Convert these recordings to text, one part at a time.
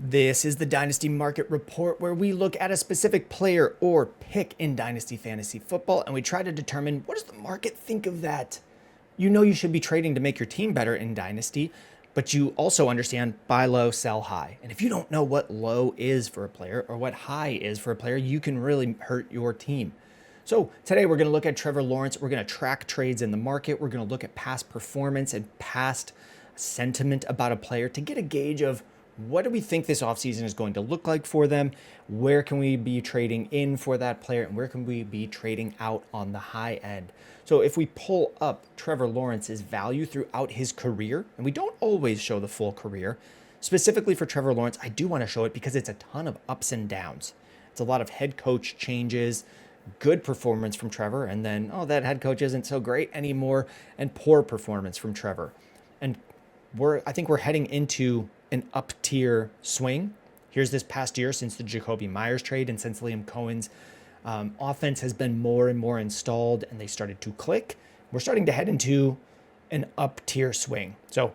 This is the Dynasty Market Report, where we look at a specific player or pick in Dynasty Fantasy Football, and we try to determine, what does the market think of that? You know you should be trading to make your team better in Dynasty, but you also understand buy low, sell high. And if you don't know what low is for a player or what high is for a player, you can really hurt your team. So today we're going to look at Trevor Lawrence. We're going to track trades in the market. We're going to look at past performance and past sentiment about a player to get a gauge of what do we think this offseason is going to look like for them? Where can we be trading in for that player? And where can we be trading out on the high end? So if we pull up Trevor Lawrence's value throughout his career, and we don't always show the full career, specifically for Trevor Lawrence, I do want to show it because it's a ton of ups and downs. It's a lot of head coach changes, good performance from Trevor, and then, oh, that head coach isn't so great anymore, and poor performance from Trevor. And I think we're heading into an up tier swing. Here's this past year since the Jacoby Myers trade and since Liam Cohen's offense has been more and more installed and they started to click. We're starting to head into an up tier swing. So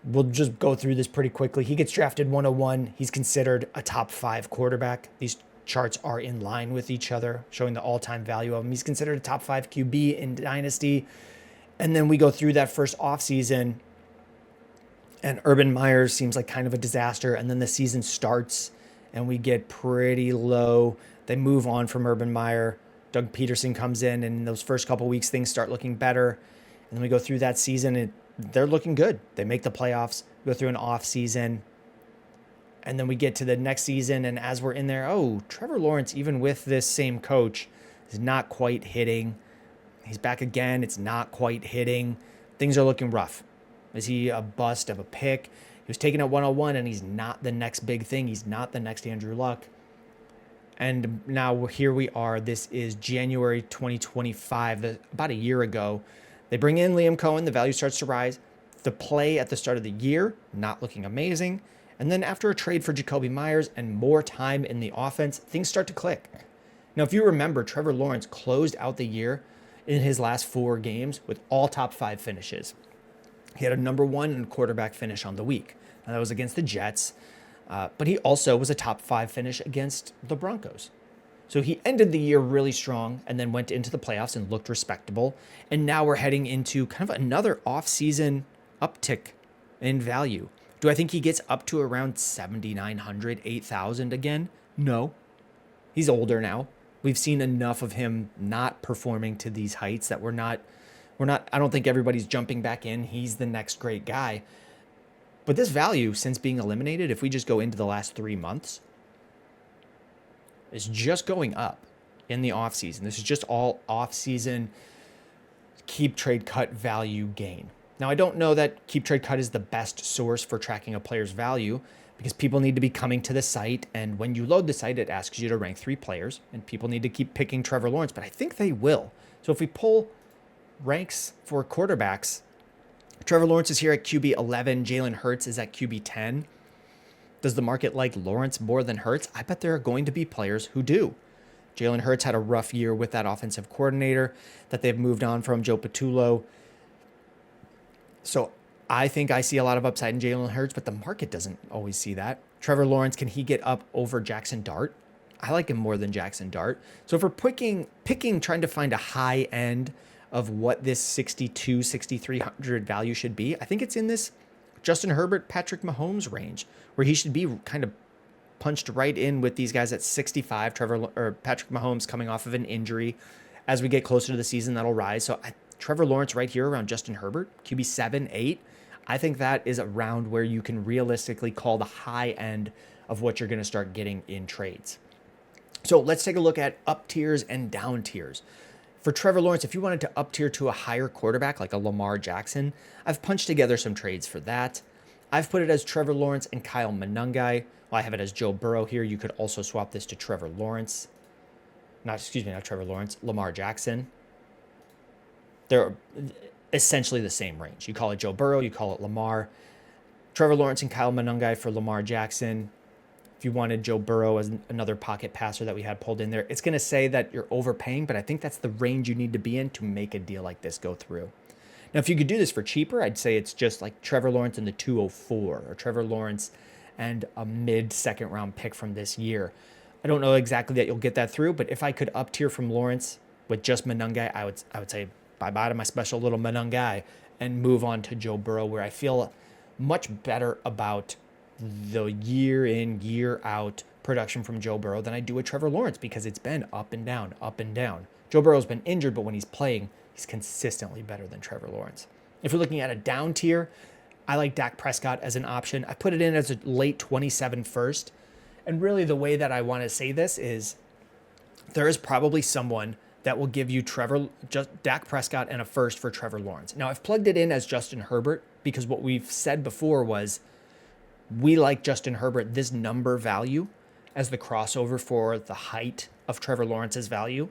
we'll just go through this pretty quickly. He gets drafted 101. He's considered a top 5 quarterback. These charts are in line with each other, showing the all-time value of him. He's considered a top 5 QB in Dynasty. And then we go through that first offseason, and Urban Meyer seems like kind of a disaster. And then the season starts and we get pretty low. They move on from Urban Meyer. Doug Peterson comes in, and in those first couple weeks, things start looking better. And then we go through that season and they're looking good. They make the playoffs, go through an off season. And then we get to the next season. And as we're in there, Trevor Lawrence, even with this same coach, is not quite hitting. He's back again. It's not quite hitting. Things are looking rough. Is he a bust of a pick? He was taken at 101, and he's not the next big thing. He's not the next Andrew Luck. And now here we are. This is January 2025, about a year ago. They bring in Liam Cohen. The value starts to rise. The play at the start of the year, not looking amazing. And then after a trade for Jacoby Myers and more time in the offense, things start to click. Now, if you remember, Trevor Lawrence closed out the year in his last 4 games with all top 5 finishes. He had a number 1 quarterback finish on the week. Now, that was against the Jets, but he also was a top 5 finish against the Broncos. So he ended the year really strong and then went into the playoffs and looked respectable. And now we're heading into kind of another offseason uptick in value. Do I think he gets up to around 7,900, 8,000 again? No. He's older now. We've seen enough of him not performing to these heights that we're not, I don't think everybody's jumping back in. He's the next great guy. But this value, since being eliminated, if we just go into the last 3 months, is just going up in the offseason. This is just all offseason keep, trade, cut value gain. Now, I don't know that keep, trade, cut is the best source for tracking a player's value because people need to be coming to the site. And when you load the site, it asks you to rank 3 players. And people need to keep picking Trevor Lawrence. But I think they will. So if we pull ranks for quarterbacks, Trevor Lawrence is here at QB 11. Jalen Hurts is at QB 10. Does the market like Lawrence more than Hurts? I bet there are going to be players who do. Jalen Hurts had a rough year with that offensive coordinator that they've moved on from, Joe Patullo. So I think I see a lot of upside in Jalen Hurts, but the market doesn't always see that. Trevor Lawrence, can he get up over Jackson Dart? I like him more than Jackson Dart. So if we're picking, trying to find a high end of what this 62, 6,300 value should be, I think it's in this Justin Herbert, Patrick Mahomes range, where he should be kind of punched right in with these guys at 65. Patrick Mahomes coming off of an injury. As we get closer to the season, that'll rise. So Trevor Lawrence right here around Justin Herbert, QB 7, 8. I think that is around where you can realistically call the high end of what you're going to start getting in trades. So let's take a look at up tiers and down tiers. For Trevor Lawrence, if you wanted to up tier to a higher quarterback like a Lamar Jackson, I've punched together some trades for that. I've put it as Trevor Lawrence and Kyle Monangai. Well, I have it as Joe Burrow here. You could also swap this to Trevor Lawrence. Not Trevor Lawrence, Lamar Jackson. They're essentially the same range. You call it Joe Burrow, you call it Lamar. Trevor Lawrence and Kyle Monangai for Lamar Jackson. If you wanted Joe Burrow as another pocket passer that we had pulled in there, it's going to say that you're overpaying, but I think that's the range you need to be in to make a deal like this go through. Now, if you could do this for cheaper, I'd say it's just like Trevor Lawrence in the 204 or Trevor Lawrence and a mid-second round pick from this year. I don't know exactly that you'll get that through, but if I could up tier from Lawrence with just Monangai, I would say bye-bye to my special little Monangai and move on to Joe Burrow, where I feel much better about the year in, year out production from Joe Burrow than I do with Trevor Lawrence, because it's been up and down, up and down. Joe Burrow's been injured, but when he's playing, he's consistently better than Trevor Lawrence. If we're looking at a down tier, I like Dak Prescott as an option. I put it in as a late 27 first. And really the way that I want to say this is there is probably someone that will give you Dak Prescott and a first for Trevor Lawrence. Now, I've plugged it in as Justin Herbert because what we've said before was we like Justin Herbert, this number value, as the crossover for the height of Trevor Lawrence's value.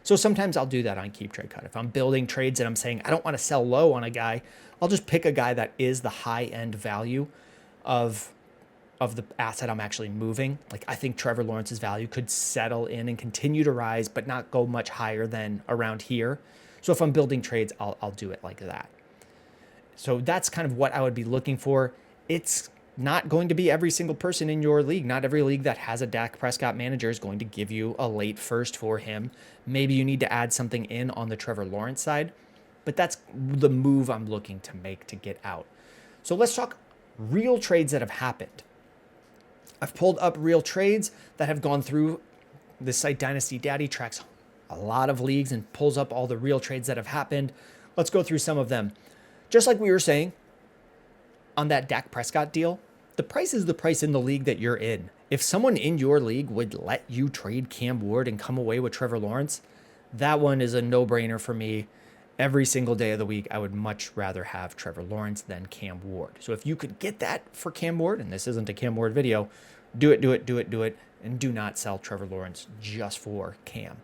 So sometimes I'll do that on Keep Trade Cut. If I'm building trades and I'm saying I don't want to sell low on a guy, I'll just pick a guy that is the high-end value of the asset I'm actually moving. Like, I think Trevor Lawrence's value could settle in and continue to rise, but not go much higher than around here. So if I'm building trades, I'll do it like that. So that's kind of what I would be looking for. It's not going to be every single person in your league. Not every league that has a Dak Prescott manager is going to give you a late first for him. Maybe you need to add something in on the Trevor Lawrence side, but that's the move I'm looking to make to get out. So let's talk real trades that have happened. I've pulled up real trades that have gone through this site. Dynasty Daddy tracks a lot of leagues and pulls up all the real trades that have happened. Let's go through some of them. Just like we were saying on that Dak Prescott deal, the price is the price in the league that you're in. If someone in your league would let you trade Cam Ward and come away with Trevor Lawrence, that one is a no-brainer for me. Every single day of the week, I would much rather have Trevor Lawrence than Cam Ward. So if you could get that for Cam Ward, and this isn't a Cam Ward video, do it, and do not sell Trevor Lawrence just for Cam.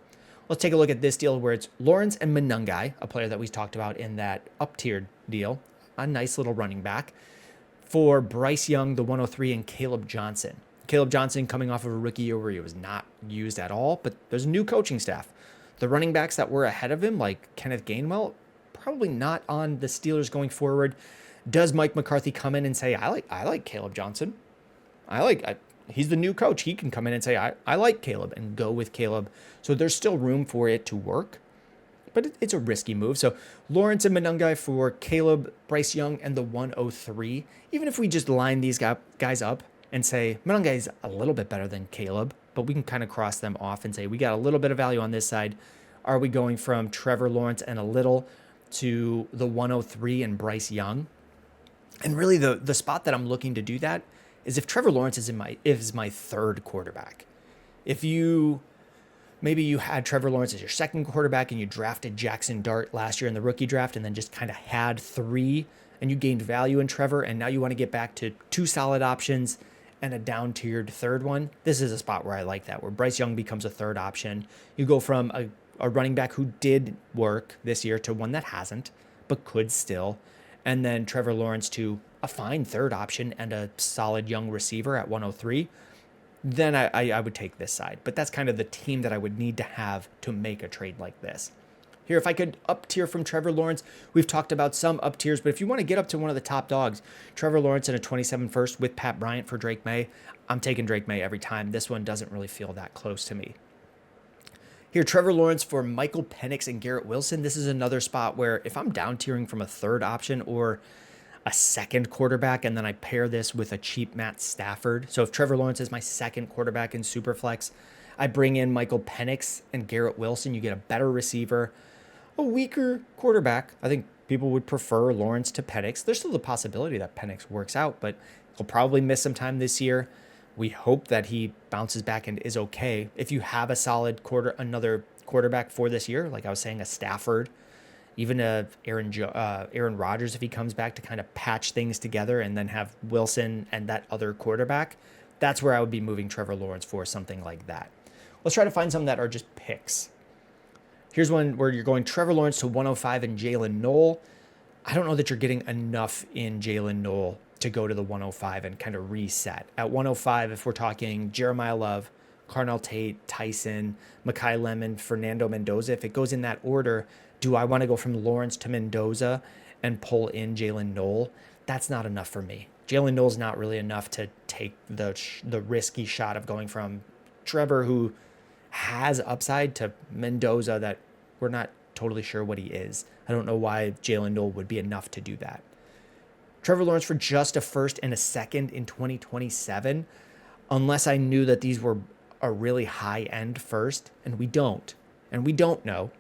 Let's take a look at this deal where it's Lawrence and Monangai, a player that we talked about in that up-tiered deal, a nice little running back, for Bryce Young, the 103, and Caleb Johnson. Caleb Johnson coming off of a rookie year where he was not used at all, but there's a new coaching staff. The running backs that were ahead of him, like Kenneth Gainwell, probably not on the Steelers going forward. Does Mike McCarthy come in and say, I like Caleb Johnson? He's the new coach. He can come in and say, I like Caleb, and go with Caleb. So there's still room for it to work, but it's a risky move. So Lawrence and Monangai for Caleb, Bryce Young, and the 103. Even if we just line these guys up and say Monangai is a little bit better than Caleb, but we can kind of cross them off and say we got a little bit of value on this side. Are we going from Trevor Lawrence and a little to the 103 and Bryce Young? And really the spot that I'm looking to do that is if Trevor Lawrence is my third quarterback. If maybe you had Trevor Lawrence as your second quarterback and you drafted Jackson Dart last year in the rookie draft and then just kind of had three and you gained value in Trevor, and now you want to get back to two solid options and a down-tiered third one. This is a spot where I like that, where Bryce Young becomes a third option. You go from a running back who did work this year to one that hasn't, but could still. And then Trevor Lawrence to a fine third option and a solid young receiver at 103. Then I would take this side. But that's kind of the team that I would need to have to make a trade like this. Here, if I could up tier from Trevor Lawrence, we've talked about some up tiers, but if you want to get up to one of the top dogs, Trevor Lawrence in a 27 first with Pat Bryant for Drake May, I'm taking Drake May every time. This one doesn't really feel that close to me. Here, Trevor Lawrence for Michael Penix and Garrett Wilson. This is another spot where if I'm down tiering from a third option or a second quarterback, and then I pair this with a cheap Matt Stafford. So if Trevor Lawrence is my second quarterback in Superflex, I bring in Michael Penix and Garrett Wilson. You get a better receiver, a weaker quarterback. I think people would prefer Lawrence to Penix. There's still the possibility that Penix works out, but he'll probably miss some time this year. We hope that he bounces back and is okay. If you have a solid another quarterback for this year, like I was saying, a Stafford, even Aaron Rodgers, if he comes back to kind of patch things together, and then have Wilson and that other quarterback, that's where I would be moving Trevor Lawrence for, something like that. Let's try to find some that are just picks. Here's one where you're going Trevor Lawrence to 105 and Jalen Noel. I don't know that you're getting enough in Jalen Noel to go to the 105 and kind of reset. At 105, if we're talking Jeremiah Love, Carnell Tate, Tyson, Mekhi Lemon, Fernando Mendoza, if it goes in that order, do I want to go from Lawrence to Mendoza and pull in Jalen Noel? That's not enough for me. Jalen Noel's not really enough to take the risky shot of going from Trevor, who has upside, to Mendoza that we're not totally sure what he is. I don't know why Jalen Noel would be enough to do that. Trevor Lawrence for just a first and a second in 2027, unless I knew that these were a really high-end first, and we don't know.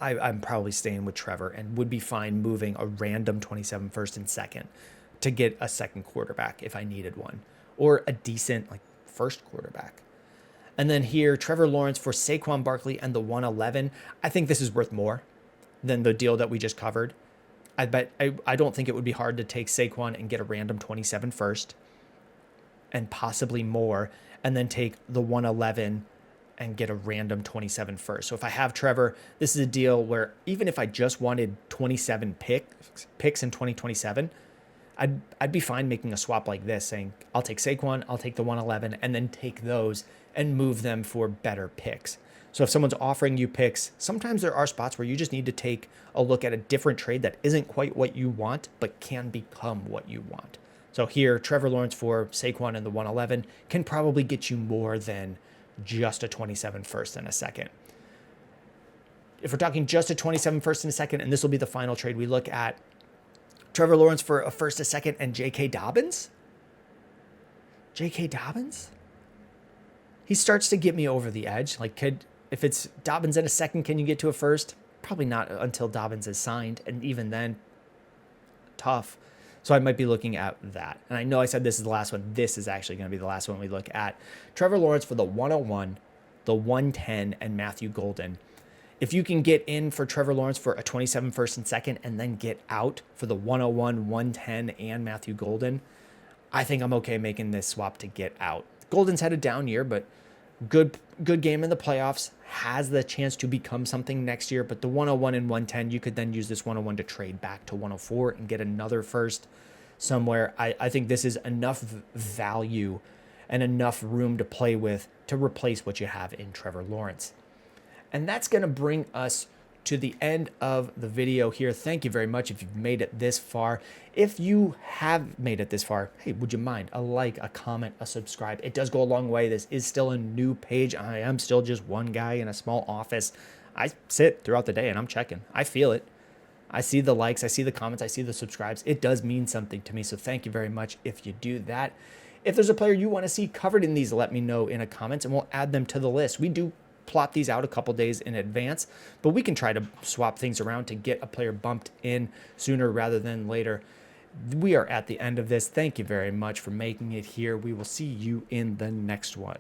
I'm probably staying with Trevor and would be fine moving a random 27 first and second to get a second quarterback if I needed one, or a decent like first quarterback. And then here, Trevor Lawrence for Saquon Barkley and the 111. I think this is worth more than the deal that we just covered. I don't think it would be hard to take Saquon and get a random 27 first and possibly more, and then take the 111 and get a random 27 first. So if I have Trevor, this is a deal where even if I just wanted 27 picks in 2027, I'd be fine making a swap like this, saying I'll take Saquon, I'll take the 111, and then take those and move them for better picks. So if someone's offering you picks, sometimes there are spots where you just need to take a look at a different trade that isn't quite what you want, but can become what you want. So here, Trevor Lawrence for Saquon and the 111 can probably get you more than just a 27 first and a second. If we're talking just a 27 first and a second, and this will be the final trade we look at, Trevor Lawrence for a first, a second, and J.K. Dobbins? J.K. Dobbins? He starts to get me over the edge. Like, if it's Dobbins in a second, can you get to a first? Probably not until Dobbins is signed, and even then, tough. So I might be looking at that. And I know I said this is the last one. This is actually going to be the last one we look at. Trevor Lawrence for the 101, the 110, and Matthew Golden. If you can get in for Trevor Lawrence for a 27 first and second, and then get out for the 101, 110, and Matthew Golden, I think I'm okay making this swap to get out. Golden's had a down year, but good game in the playoffs, has the chance to become something next year. But the 101 and 110, you could then use this 101 to trade back to 104 and get another first somewhere. I think this is enough value and enough room to play with to replace what you have in Trevor Lawrence. And that's going to bring us to the end of the video here. Thank you very much if you've made it this far. If you have made it this far, hey, would you mind a like, a comment, a subscribe? It does go a long way. This is still a new page. I am still just one guy in a small office. I sit throughout the day and I'm checking. I feel it. I see the likes, I see the comments, I see the subscribes. It does mean something to me. So thank you very much if you do that. If there's a player you want to see covered in these, let me know in a comments and we'll add them to the list. We do plot these out a couple days in advance, but we can try to swap things around to get a player bumped in sooner rather than later. We are at the end of this. Thank you very much for making it here. We will see you in the next one.